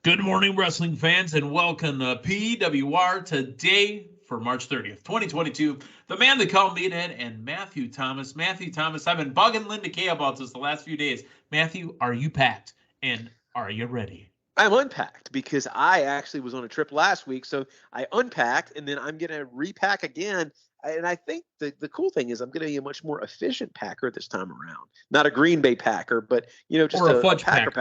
Good morning, wrestling fans, and welcome to PWR today for March 30th, 2022. The man they call Meathead and Matthew Thomas. Matthew Thomas, I've been bugging Linda Kay about this the last few days. Matthew, are you packed? And are you ready? I'm unpacked because I actually was on a trip last week. So I unpacked and then I'm going to repack again. And I think the cool thing is I'm going to be a much more efficient packer this time around. Not a Green Bay packer, but, just or a fudge packer.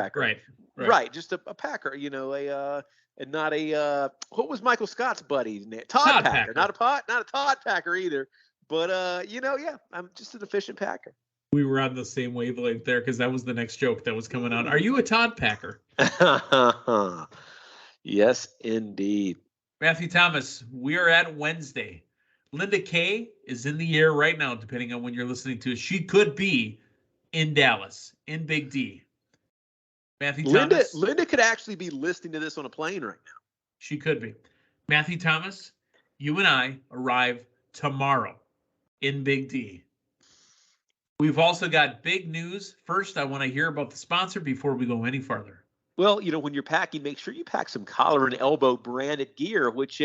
Right. Just a packer, and not a, what was Michael Scott's buddy's name? Todd Packer. Not a Todd Packer either. But, I'm just an efficient packer. We were on the same wavelength there because that was the next joke that was coming on. Are you a Todd Packer? Yes, indeed. Matthew Thomas, we are at Wednesday. Linda Kay is in the air right now, depending on when you're listening to it. She could be in Dallas, in Big D. Matthew Thomas. Linda could actually be listening to this on a plane right now. She could be. Matthew Thomas, you and I arrive tomorrow in Big D. We've also got big news. First, I want to hear about the sponsor before we go any further. Well, when you're packing, make sure you pack some collar and elbow branded gear, which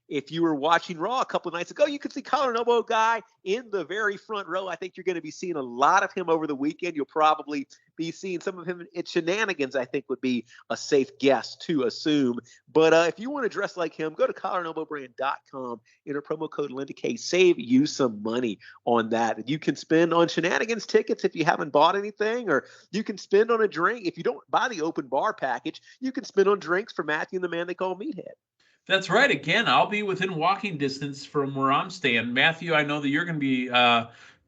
if you were watching Raw a couple of nights ago, you could see collar and elbow guy in the very front row. I think you're going to be seeing a lot of him over the weekend. You'll probably be seeing some of him at Shenanigans, I think would be a safe guess to assume. But if you want to dress like him, go to collarandelbowbrand.com, enter promo code LindaK, save you some money on that. You can spend on Shenanigans tickets if you haven't bought anything, or you can spend on a drink. If you don't buy the open bar package, you can spend on drinks for Matthew and the man they call Meathead. That's right. Again, I'll be within walking distance from where I'm staying. Matthew, I know that you're going to be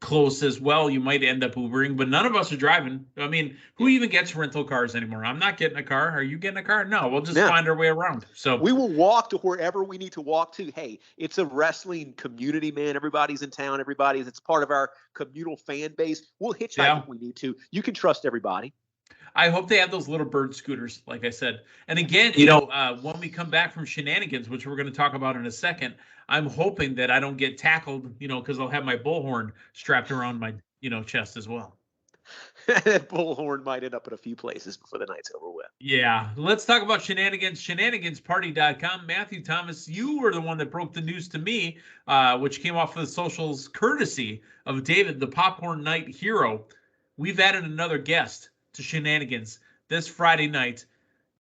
close as well. You might end up Ubering, but none of us are driving. I mean, who even gets rental cars anymore? I'm not getting a car. Are you getting a car? No, we'll just find our way around. So we will walk to wherever we need to walk to. Hey, it's a wrestling community, man. Everybody's in town. It's part of our communal fan base. We'll hitchhike if we need to. You can trust everybody. I hope they have those little bird scooters, like I said. And again, when we come back from Shenanigans, which we're going to talk about in a second, I'm hoping that I don't get tackled, because I'll have my bullhorn strapped around my, chest as well. That bullhorn might end up in a few places before the night's over with. Yeah. Let's talk about Shenanigans, shenanigansparty.com. Matthew Thomas, you were the one that broke the news to me, which came off of the socials courtesy of David, the Popcorn Night Hero. We've added another guest to Shenanigans this Friday night,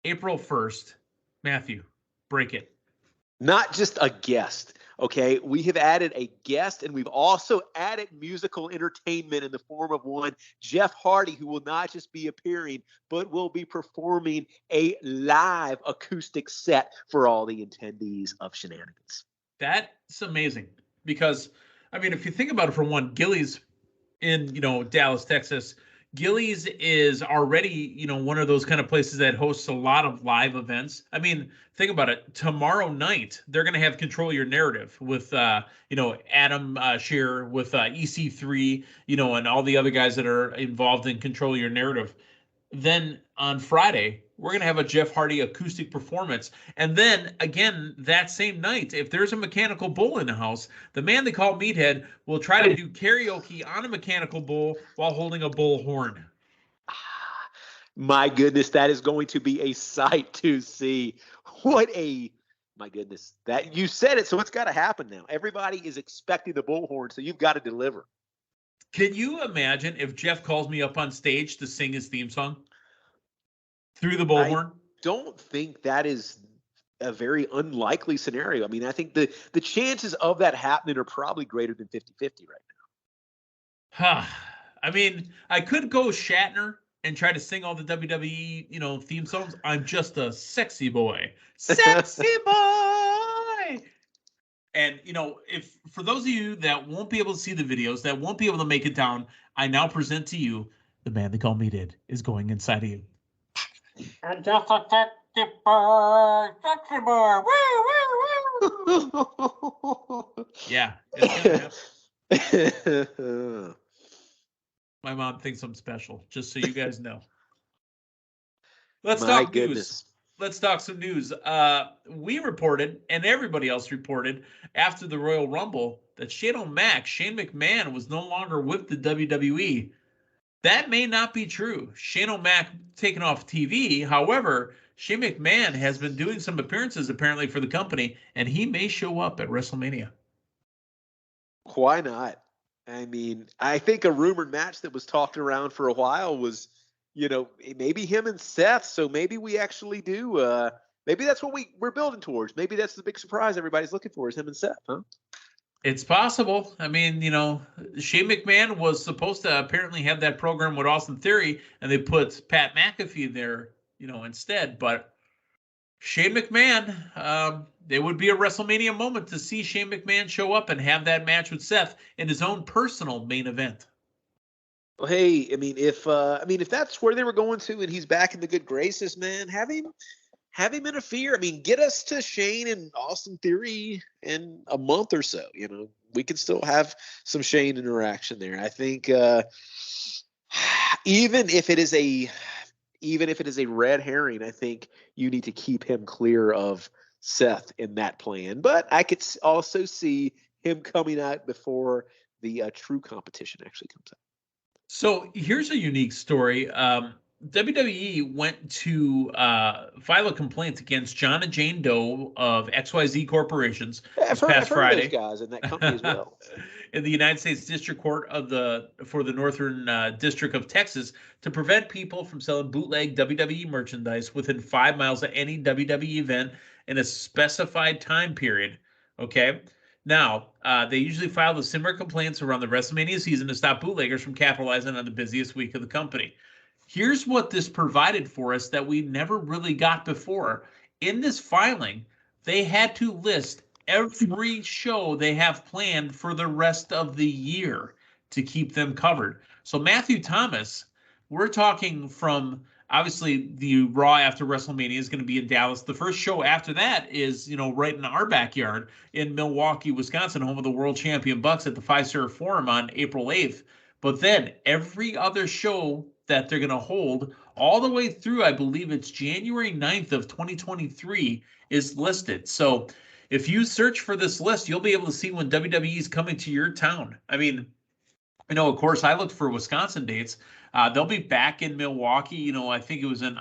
April 1st. Matthew, break it. Not just a guest, okay? We have added a guest, and we've also added musical entertainment in the form of one, Jeff Hardy, who will not just be appearing, but will be performing a live acoustic set for all the attendees of Shenanigans. That's amazing because, if you think about it, for one, Gillies in, Dallas, Texas, Gillies is already, one of those kind of places that hosts a lot of live events. Think about it. Tomorrow night, they're going to have Control Your Narrative with, Adam Shearer, with EC3, and all the other guys that are involved in Control Your Narrative. Then on Friday, we're going to have a Jeff Hardy acoustic performance. And then, again, that same night, if there's a mechanical bull in the house, the man they call Meathead will try to do karaoke on a mechanical bull while holding a bull horn. My goodness, that is going to be a sight to see. My goodness, that you said it, so it's got to happen now. Everybody is expecting the bullhorn, so you've got to deliver. Can you imagine if Jeff calls me up on stage to sing his theme song through the bullhorn? I don't think that is a very unlikely scenario. I think the chances of that happening are probably greater than 50-50 right now. I could go Shatner and try to sing all the WWE, theme songs. I'm just a sexy boy. Sexy boy! And, if for those of you that won't be able to see the videos, that won't be able to make it down, I now present to you the man they call Meathead is going inside of you. And just a sexy boy, woo, woo, woo. Yeah, it's gonna happen. My mom thinks I'm special, just so you guys know. Let's talk news. Let's talk some news. We reported, and everybody else reported, after the Royal Rumble, that Shane McMahon was no longer with the WWE. That may not be true. Shane O'Mac taken off TV. However, Shane McMahon has been doing some appearances apparently for the company, and he may show up at WrestleMania. Why not? I mean, I think a rumored match that was talked around for a while was, maybe him and Seth. So maybe we actually do. Maybe that's what we're building towards. Maybe that's the big surprise everybody's looking for is him and Seth, huh? It's possible. I mean, Shane McMahon was supposed to apparently have that program with Austin Theory, and they put Pat McAfee there, instead. But Shane McMahon, it would be a WrestleMania moment to see Shane McMahon show up and have that match with Seth in his own personal main event. Well, hey, if that's where they were going to, and he's back in the good graces, man, have him interfere. I mean, get us to Shane and Austin Theory in a month or so. We can still have some Shane interaction there. I think even if it is a red herring, I think you need to keep him clear of Seth in that plan. But I could also see him coming out before the true competition actually comes out. So here's a unique story. WWE went to file a complaint against John and Jane Doe of XYZ Corporations I've heard Friday. Of those guys in that company as well. In the United States District Court for the Northern District of Texas to prevent people from selling bootleg WWE merchandise within 5 miles of any WWE event in a specified time period. Okay. Now, they usually file the similar complaints around the WrestleMania season to stop bootleggers from capitalizing on the busiest week of the company. Here's what this provided for us that we never really got before. In this filing, they had to list every show they have planned for the rest of the year to keep them covered. So Matthew Thomas, we're talking from obviously the Raw after WrestleMania is going to be in Dallas. The first show after that is, right in our backyard in Milwaukee, Wisconsin, home of the world champion Bucks at the Fiserv Forum on April 8th. But then every other show that they're going to hold all the way through, I believe it's January 9th of 2023 is listed. So if you search for this list, you'll be able to see when WWE is coming to your town. I mean, of course, I looked for Wisconsin dates. They'll be back in Milwaukee. I think it was in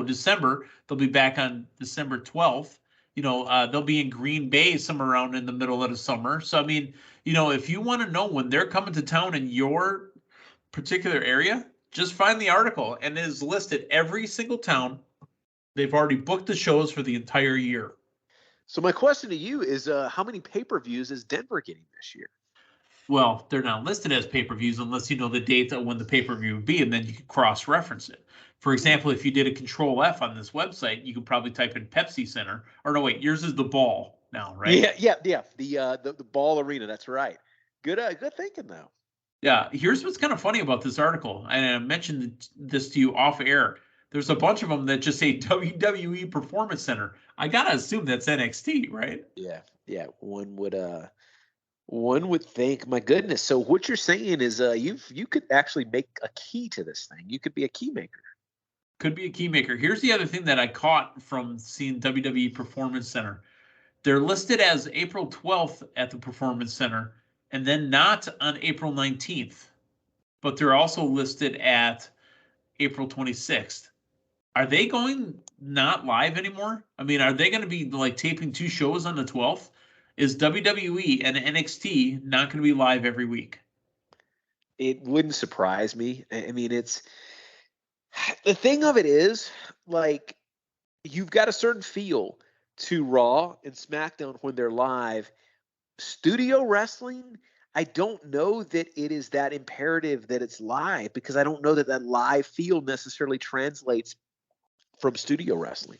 December. They'll be back on December 12th. They'll be in Green Bay somewhere around in the middle of the summer. So, I mean, if you want to know when they're coming to town in your particular area, just find the article, and it is listed every single town. They've already booked the shows for the entire year. So my question to you is, how many pay-per-views is Denver getting this year? Well, they're not listed as pay-per-views unless you know the date of when the pay-per-view would be, and then you can cross-reference it. For example, if you did a Control F on this website, you could probably type in Pepsi Center. Or no, wait, yours is the Ball now, right? Yeah. The Ball Arena. That's right. Good thinking though. Yeah, here's what's kind of funny about this article, and I mentioned this to you off air. There's a bunch of them that just say WWE Performance Center. I gotta assume that's NXT, right? Yeah. One would think. My goodness. So what you're saying is, you could actually make a key to this thing. You could be a key maker. Could be a key maker. Here's the other thing that I caught from seeing WWE Performance Center. They're listed as April 12th at the Performance Center, and then not on April 19th, but they're also listed at April 26th. Are they going not live anymore? I mean, are they going to be like taping 2 shows on the 12th? Is WWE and NXT not going to be live every week? It wouldn't surprise me. I mean, it's the thing of it is, like, you've got a certain feel to Raw and SmackDown when they're live. Studio wrestling, I don't know that it is that imperative that it's live, because I don't know that that live feel necessarily translates from studio wrestling.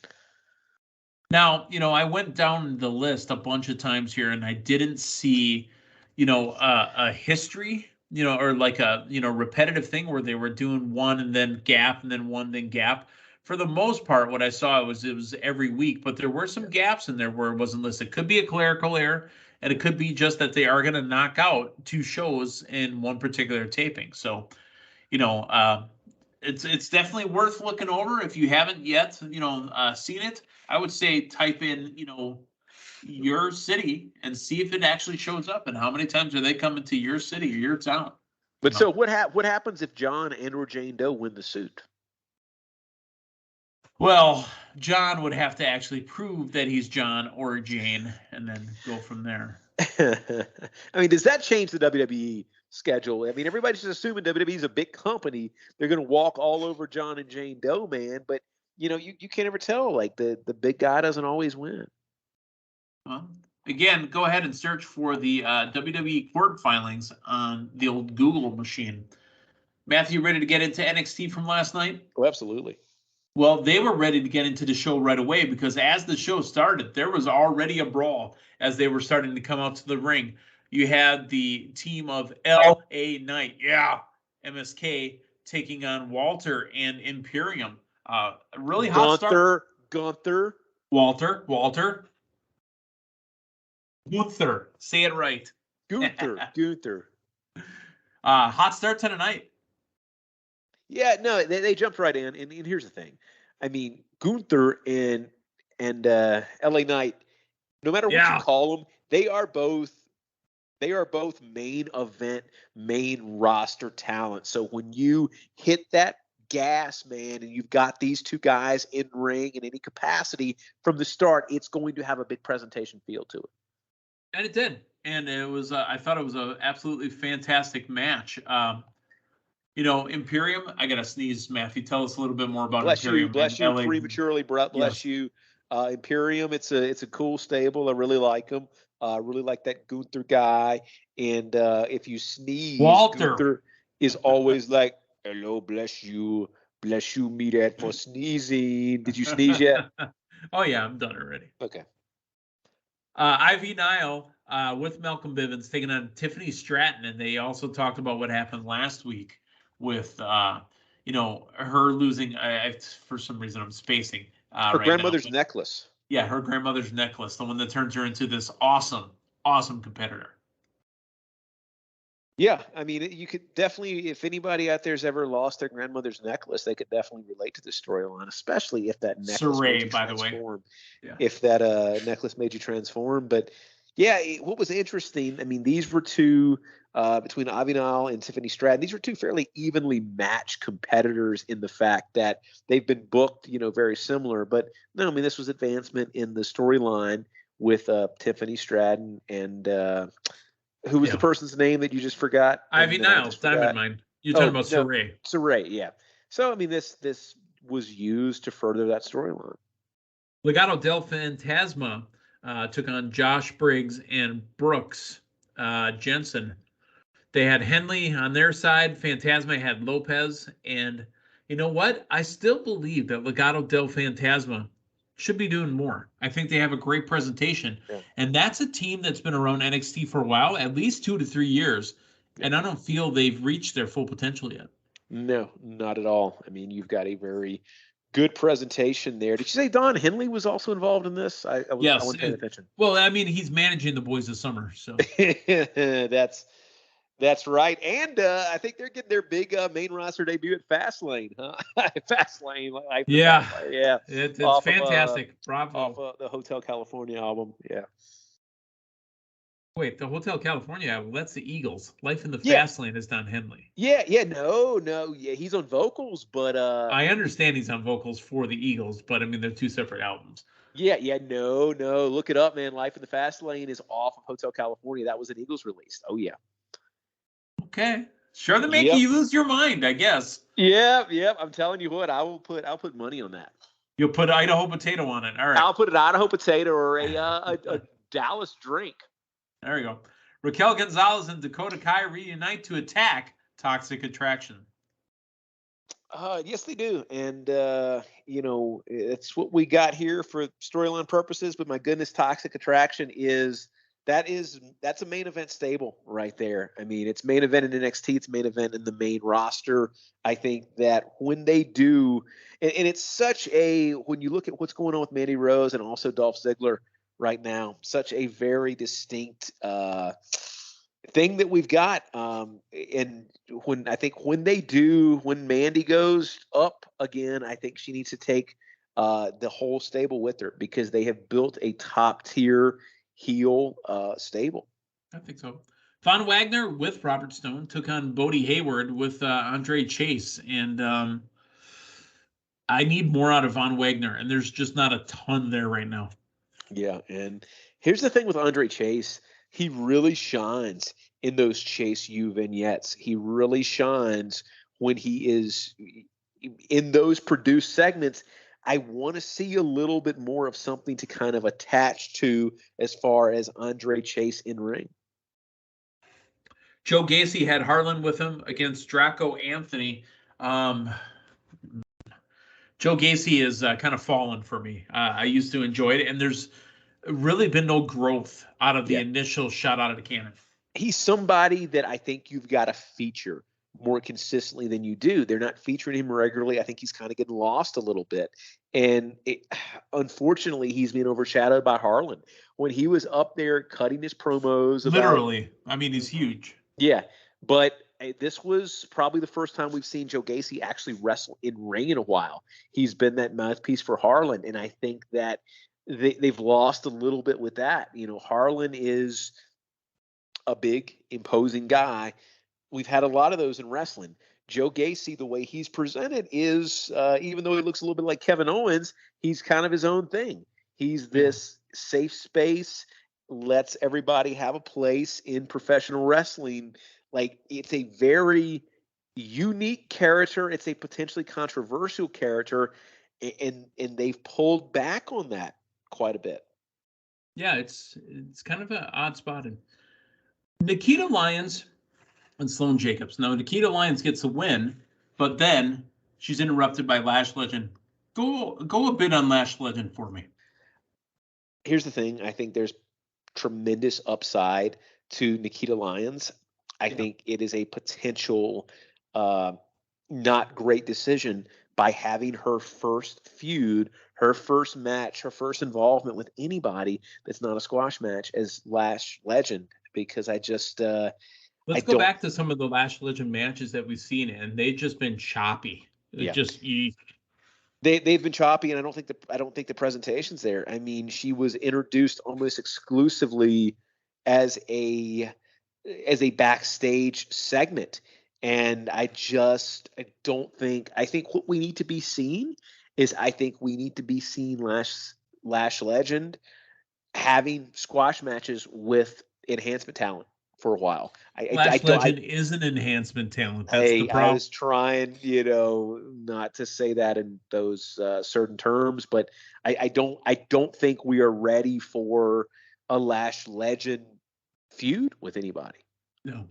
Now, I went down the list a bunch of times here, and I didn't see, a history, or like a, repetitive thing where they were doing one and then gap and then one, then gap. For the most part, what I saw was it was every week, but there were some gaps in there where it wasn't listed. It could be a clerical error, and it could be just that they are going to knock out 2 shows in one particular taping. So, it's definitely worth looking over if you haven't yet, seen it. I would say type in, your city and see if it actually shows up, and how many times are they coming to your city or your town. But so what happens if John and or Jane Doe win the suit? Well, John would have to actually prove that he's John or Jane, and then go from there. I mean, does that change the WWE schedule? I mean, everybody's just assuming WWE is a big company. They're going to walk all over John and Jane Doe, man. But, you can't ever tell. Like, the big guy doesn't always win. Well, again, go ahead and search for the WWE court filings on the old Google machine. Matthew, ready to get into NXT from last night? Oh, absolutely. Well, they were ready to get into the show right away because as the show started, there was already a brawl as they were starting to come out to the ring. You had the team of L.A. Knight, MSK, taking on Walter and Imperium. Really hot start. Gunther. Walter. Say it right. Gunther. Hot start to the night. Yeah, no, they jumped right in, and here's the thing. I mean, Gunther and LA Knight, no matter what you call them, they are both main event, main roster talent. So when you hit that gas, man, and you've got these two guys in ring in any capacity from the start, it's going to have a big presentation feel to it. And it did, and it was. I thought it was an absolutely fantastic match. Imperium. I gotta sneeze, Matthew. Tell us a little bit more about Imperium. Bless you prematurely, Brett. Bless you. Imperium. It's a cool stable. I really like them. Really like that Gunther guy. And if you sneeze, Gunther is always like, "Hello, bless you, Meathead for sneezing." Did you sneeze yet? Oh yeah, I'm done already. Okay. Ivy Nile with Malcolm Bivens taking on Tiffany Stratton, and they also talked about what happened last week with her losing. For some reason, I'm spacing. Her grandmother's necklace. Yeah, her grandmother's necklace, the one that turns her into this awesome competitor. Yeah, I mean, you could definitely, if anybody out there's ever lost their grandmother's necklace, they could definitely relate to the storyline, especially if that necklace made you transform. Yeah. If that necklace made you transform. But yeah, what was interesting, I mean, these were two, between Ivy Nile and Tiffany Stratton, these were two fairly evenly matched competitors in the fact that they've been booked, very similar. But no, I mean, this was advancement in the storyline with Tiffany Stratton and who was the person's name that you just forgot? Ivy Nile, Diamond Mine. You're talking about Saray. Saray, yeah. So, I mean, this was used to further that storyline. Legado del Fantasma took on Josh Briggs and Brooks Jensen. They had Henley on their side. Fantasma had Lopez. And you know what? I still believe that Legado del Fantasma should be doing more. I think they have a great presentation. Yeah. And that's a team that's been around NXT for a while, at least 2 to 3 years. Yeah. And I don't feel they've reached their full potential yet. No, not at all. I mean, you've got a very good presentation there. Did you say Don Henley was also involved in this? Yes. I wasn't paying attention. Well, I mean, he's managing the Boys of Summer. So That's right. And I think they're getting their big main roster debut at Fastlane, huh? Fastlane. Yeah. Fastlane. Yeah. It's fantastic. Bravo. Off the Hotel California album. Yeah. Wait, the Hotel California album, that's the Eagles. Life in the Fastlane is Don Henley. Yeah. No. Yeah, he's on vocals, but I understand he's on vocals for the Eagles, but I mean, they're two separate albums. Yeah. No. Look it up, man. Life in the Fastlane is off of Hotel California. That was an Eagles release. Oh, yeah. Okay. Sure, they make you lose your mind, I guess. Yep. I'm telling you what, I'll put money on that. You'll put Idaho potato on it. All right. I'll put an Idaho potato or a Dallas drink. There you go. Raquel Gonzalez and Dakota Kai reunite to attack Toxic Attraction. Yes, they do. And, it's what we got here for storyline purposes. But my goodness, Toxic Attraction that's a main event stable right there. I mean, it's main event in NXT. It's main event in the main roster. I think that when they do, and it's such when you look at what's going on with Mandy Rose and also Dolph Ziggler right now, such a very distinct thing that we've got. And when Mandy goes up again, I think she needs to take the whole stable with her because they have built a top tier heel stable. I think so. Von Wagner with Robert Stone took on Bodie Hayward with Andre Chase. And I need more out of Von Wagner, and there's just not a ton there right now. Yeah, and here's the thing with Andre Chase. He really shines in those Chase U vignettes. He really shines when he is in those produced segments. I want to see a little bit more of something to kind of attach to as far as Andre Chase in ring. Joe Gacy had Harlan with him against Draco Anthony. Joe Gacy is kind of fallen for me. I used to enjoy it, and there's really been no growth out of the initial shot out of the cannon. He's somebody that I think you've got to feature more consistently than you do. They're not featuring him regularly. I think he's kind of getting lost a little bit. And unfortunately, he's being overshadowed by Harlan. When he was up there cutting his promos. Literally. I mean, he's huge. Yeah. But this was probably the first time we've seen Joe Gacy actually wrestle in ring in a while. He's been that mouthpiece for Harlan. And I think that they've lost a little bit with that. You know, Harlan is a big, imposing guy. We've had a lot of those in wrestling. Joe Gacy, the way he's presented is, even though he looks a little bit like Kevin Owens, he's kind of his own thing. He's this safe space, lets everybody have a place in professional wrestling. Like, it's a very unique character. It's a potentially controversial character, and they've pulled back on that quite a bit. Yeah, it's kind of an odd spot. And Nikita Lyons and Sloane Jacobs. Now, Nikita Lyons gets a win, but then she's interrupted by Lash Legend. Go a bit on Lash Legend for me. Here's the thing. I think there's tremendous upside to Nikita Lyons. I think it is a potential not great decision by having her first feud, her first match, her first involvement with anybody that's not a squash match as Lash Legend, because I just let's go back to some of the Lash Legend matches that we've seen, and they've just been choppy. They've been choppy, and I don't think the presentation's there. I mean, she was introduced almost exclusively as a backstage segment, and I don't think. I think what we need to be seeing is Lash Legend having squash matches with enhancement talent for a while. Lash Legend is an enhancement talent. That's the problem. I was trying, not to say that in those certain terms, but I don't think we are ready for a Lash Legend feud with anybody. No.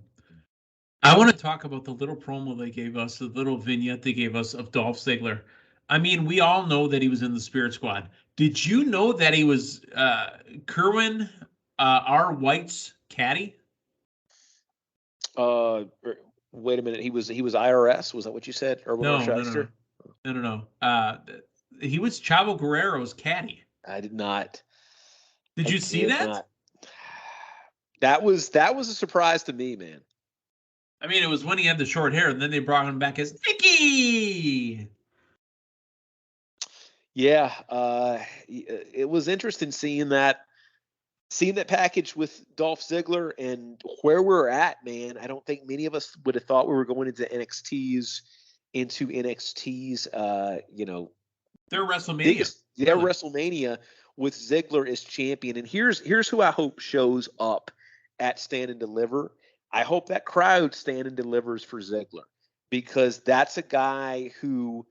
I want to talk about the little promo they gave us, the little vignette they gave us of Dolph Ziggler. I mean, we all know that he was in the Spirit Squad. Did you know that he was Kerwin R. White's caddy? Wait a minute. He was IRS. Was that what you said? No. He was Chavo Guerrero's caddy. I did not. Did you see that? Not. That was a surprise to me, man. I mean, it was when he had the short hair, and then they brought him back as Nicky. Yeah, it was interesting seeing that package with Dolph Ziggler and where we're at, man. I don't think many of us would have thought we were going into NXT's, their WrestleMania. Their WrestleMania with Ziggler as champion. And here's who I hope shows up at Stand and Deliver. I hope that crowd Stand and Delivers for Ziggler, because that's a guy who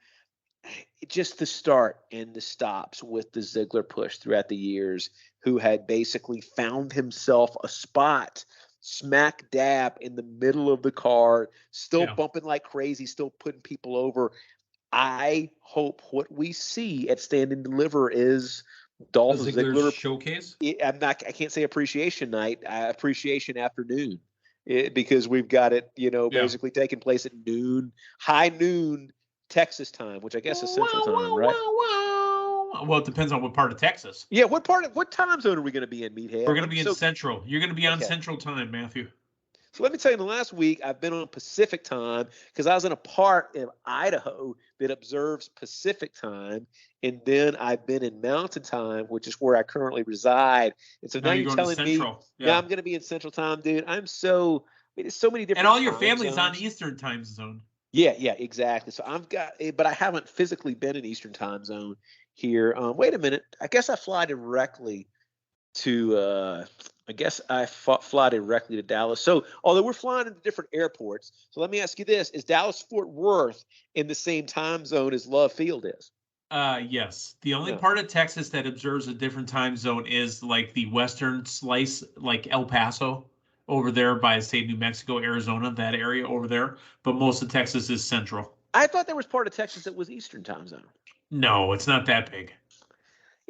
just the start and the stops with the Ziggler push throughout the years, who had basically found himself a spot smack dab in the middle of the card, still bumping like crazy, still putting people over. I hope what we see at Stand and Deliver is Dolph Ziggler showcase. I can't say appreciation night, appreciation afternoon, because we've got it, basically taking place at high noon Texas time, which I guess is Central time, right? Well, it depends on what part of Texas. Yeah, what time zone are we going to be in, Meathead? We're going to be in Central. You're going to be on Central time, Matthew. So let me tell you, the last week I've been on Pacific time because I was in a part of Idaho that observes Pacific time, and then I've been in Mountain time, which is where I currently reside. And so now you're telling me, I'm going to be in Central time, dude. There's so many different. And all your family's on Eastern time zone. Yeah, exactly. So but I haven't physically been in Eastern Time Zone here. Wait a minute. I guess I fly directly to. Fly directly to Dallas. So, although we're flying into different airports, so let me ask you this: is Dallas Fort Worth in the same time zone as Love Field is? Yes. The only No. part of Texas that observes a different time zone is like the western slice, like El Paso over there by, say, New Mexico, Arizona, that area over there. But most of Texas is central. I thought there was part of Texas that was Eastern Time Zone. No, it's not that big.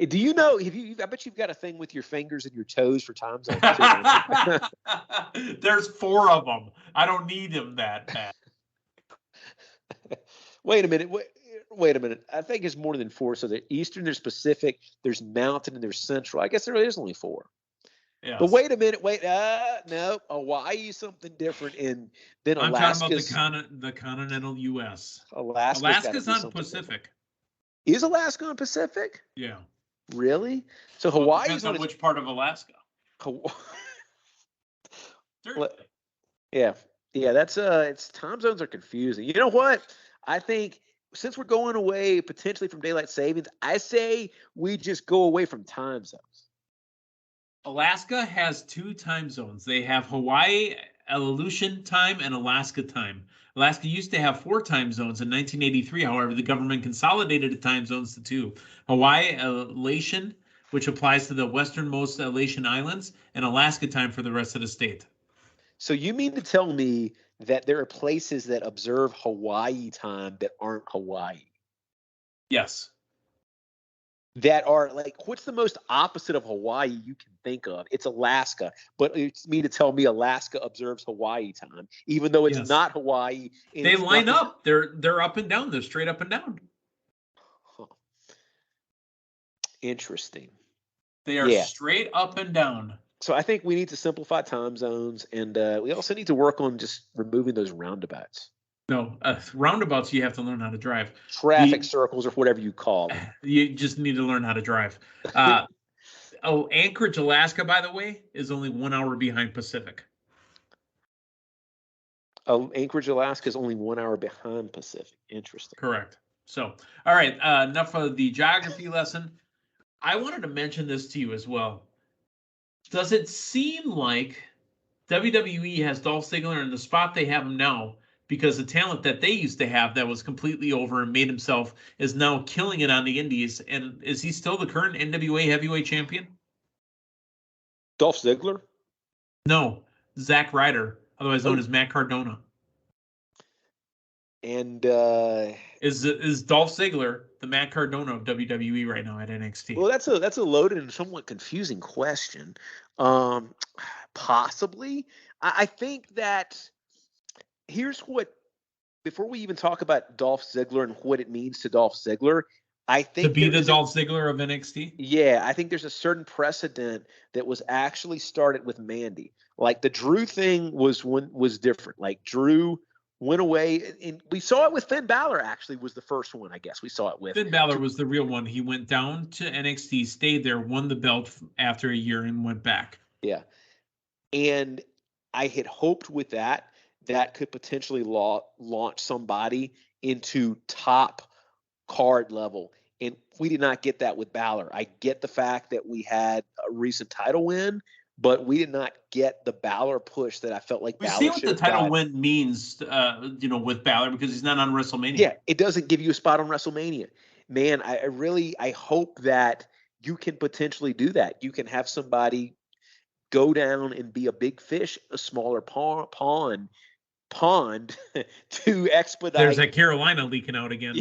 Do you know? I bet you've got a thing with your fingers and your toes for time zones too. There's 4 of them. I don't need them that bad. Wait a minute. Wait a minute. I think it's more than 4. So there's Eastern, there's Pacific, there's Mountain, and there's Central. I guess there is only 4. Yes. But wait a minute. No. Hawaii is something different than Alaska. I'm talking about the continental U.S. Alaska's on Pacific. Is Alaska on Pacific? Yeah. Really? So Hawaii is on which part of Alaska? Yeah. That's it's time zones are confusing. You know what? I think since we're going away potentially from daylight savings, I say we just go away from time zones. Alaska has 2 time zones. They have Hawaii Aleutian time and Alaska time. Alaska used to have 4 time zones in 1983. However, the government consolidated the time zones to 2. Hawaii Aleutian, which applies to the westernmost Aleutian Islands, and Alaska time for the rest of the state. So you mean to tell me that there are places that observe Hawaii time that aren't Hawaii? Yes. That are like, what's the most opposite of Hawaii you can think of? It's Alaska, but it's me to tell me Alaska observes Hawaii time, even though it's not Hawaii. They line up. They're up and down. They're straight up and down. Huh. Interesting. They are straight up and down. So I think we need to simplify time zones, and we also need to work on just removing those roundabouts. No, roundabouts you have to learn how to drive. Traffic circles or whatever you call them. You just need to learn how to drive. Anchorage, Alaska, by the way, is only 1 hour behind Pacific. Anchorage, Alaska is only 1 hour behind Pacific. Interesting. Correct. So, all right, enough of the geography lesson. I wanted to mention this to you as well. Does it seem like WWE has Dolph Ziggler in the spot they have him now because the talent that they used to have that was completely over and made himself is now killing it on the indies? And is he still the current NWA heavyweight champion? Dolph Ziggler? No, Zack Ryder, otherwise known as Matt Cardona. And is Dolph Ziggler the Matt Cardona of WWE right now at NXT? Well, that's a loaded and somewhat confusing question. Possibly. I think that here's what, before we even talk about Dolph Ziggler and what it means to Dolph Ziggler, I think to be the Dolph Ziggler of NXT? Yeah, I think there's a certain precedent that was actually started with Mandy. Like the Drew thing was different. Like Drew went away, and we saw it with Finn Balor. Actually, was the first one. I guess we saw it with Finn Balor was the real one. He went down to NXT, stayed there, won the belt after a year, and went back. Yeah, and I had hoped with that could potentially launch somebody into top card level, and we did not get that with Balor. I get the fact that we had a recent title win, but we did not get the Balor push that I felt like Balor should have. We see what the title win means, with Balor, because he's not on WrestleMania. Yeah, it doesn't give you a spot on WrestleMania. Man, I hope that you can potentially do that. You can have somebody go down and be a big fish, a smaller pond to expedite. There's that Carolina leaking out again.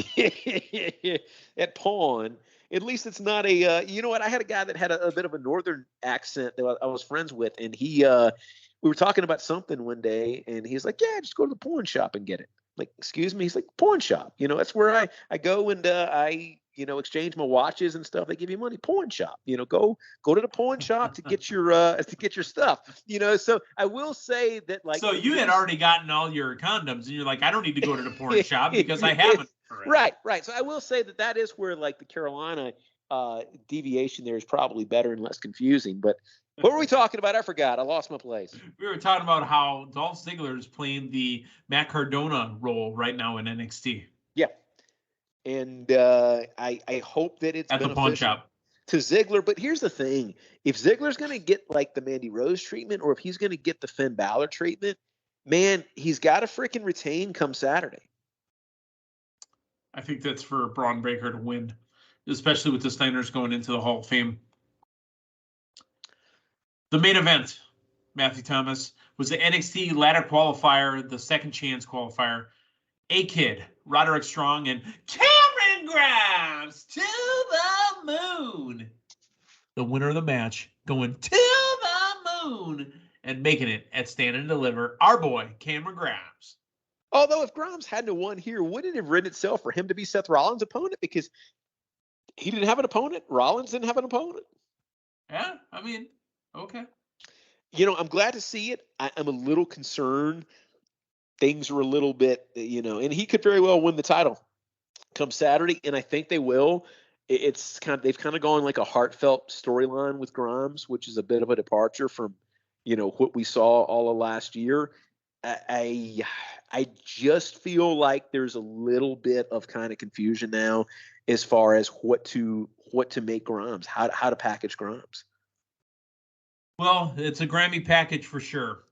At pawn. At least it's not a, you know what? I had a guy that had a bit of a northern accent that I was friends with, and we were talking about something one day, and he's like, yeah, just go to the pawn shop and get it. Like, excuse me? He's like, pawn shop. That's where I go and I exchange my watches and stuff. They give you money. Pawn shop. Go to the pawn shop to get your stuff. So I will say that, like, so you had already gotten all your condoms, and you're like, I don't need to go to the porn shop because I haven't. Right. So I will say that is where, like, the Carolina deviation there is probably better and less confusing. But What were we talking about? I forgot. I lost my place. We were talking about how Dolph Ziggler is playing the Matt Cardona role right now in NXT. Yeah. And I hope that it's at the pawn beneficial shop. to Ziggler. But here's the thing. If Ziggler's going to get like the Mandy Rose treatment, or if he's going to get the Finn Balor treatment, man, he's got to freaking retain come Saturday. I think that's for Braun Breaker to win, especially with the Steiners going into the Hall of Fame. The main event, Matthew Thomas, was the NXT ladder qualifier, the second chance qualifier. A-Kid, Roderick Strong, and Cameron Grimes to the moon. The winner of the match going to the moon and making it at Stand and Deliver, our boy, Cameron Grimes. Although if Grimes hadn't won here, wouldn't it have written itself for him to be Seth Rollins' opponent? Because he didn't have an opponent. Rollins didn't have an opponent. Yeah, I mean, okay. You know, I'm glad to see it. I'm a little concerned. Things are a little bit, and he could very well win the title come Saturday, and I think they will. They've kind of gone like a heartfelt storyline with Grimes, which is a bit of a departure from, what we saw all of last year. I just feel like there's a little bit of kind of confusion now as far as what to make Grimes, how to package Grimes. Well, it's a Grammy package for sure.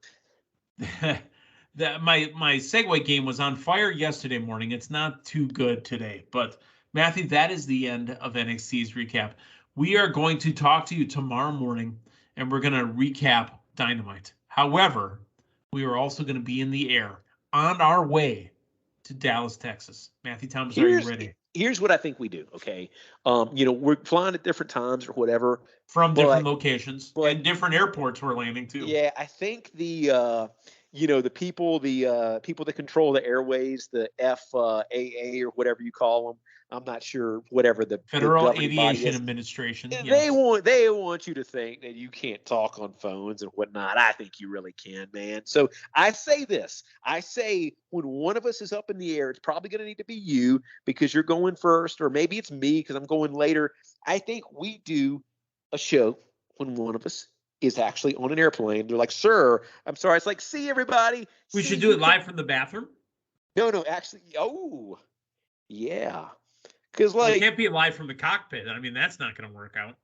My segue game was on fire yesterday morning. It's not too good today, but Matthew, that is the end of NXT's recap. We are going to talk to you tomorrow morning, and we're going to recap Dynamite. However, we are also going to be in the air on our way to Dallas, Texas. Matthew Thomas, are you ready? Here's what I think we do, okay? We're flying at different times or whatever. From different locations and different airports we're landing to. Yeah, I think the people that control the airways, the FAA or whatever you call them, I'm not sure, whatever the Federal Aviation Administration. Yes. They want you to think that you can't talk on phones and whatnot. I think you really can, man. So I say this. I say when one of us is up in the air, it's probably going to need to be you because you're going first, or maybe it's me because I'm going later. I think we do a show when one of us is actually on an airplane. They're like, sir, I'm sorry. It's like, see everybody. We should do it live from the bathroom? No, actually. Oh, yeah. Because it can't be live from the cockpit. I mean, that's not going to work out.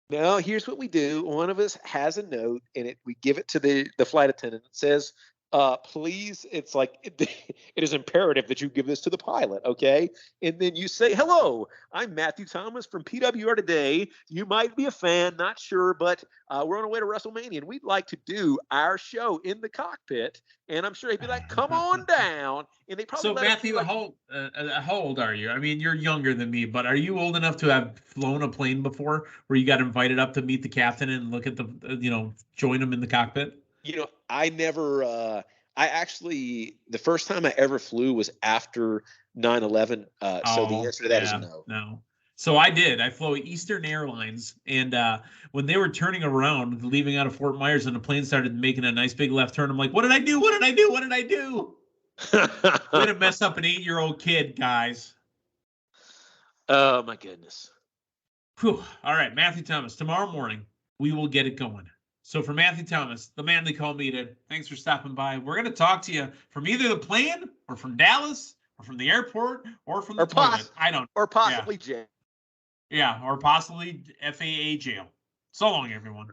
No, here's what we do. One of us has a note, and we give it to the flight attendant. It says, please, it's like, it is imperative that you give this to the pilot, okay? And then you say, hello, I'm Matthew Thomas from PWR Today. You might be a fan, not sure, but we're on our way to WrestleMania, and we'd like to do our show in the cockpit. And I'm sure he'd be like, come on down. And they probably Matthew, how old are you? I mean, you're younger than me, but are you old enough to have flown a plane before where you got invited up to meet the captain and look at join him in the cockpit? I never, I actually, the first time I ever flew was after 9/11. So the answer to that is no. No. So I did. I flew Eastern Airlines, and when they were turning around, leaving out of Fort Myers, and the plane started making a nice big left turn, I'm like, what did I do? What did I do? What did I do? Way to mess up an 8-year-old kid, guys. Oh, my goodness. Whew. All right, Matthew Thomas, tomorrow morning, we will get it going. So for Matthew Thomas, the man they call Meathead, thanks for stopping by. We're going to talk to you from either the plane or from Dallas or from the airport or from the toilet. Or possibly jail. Yeah, or possibly FAA jail. So long, everyone.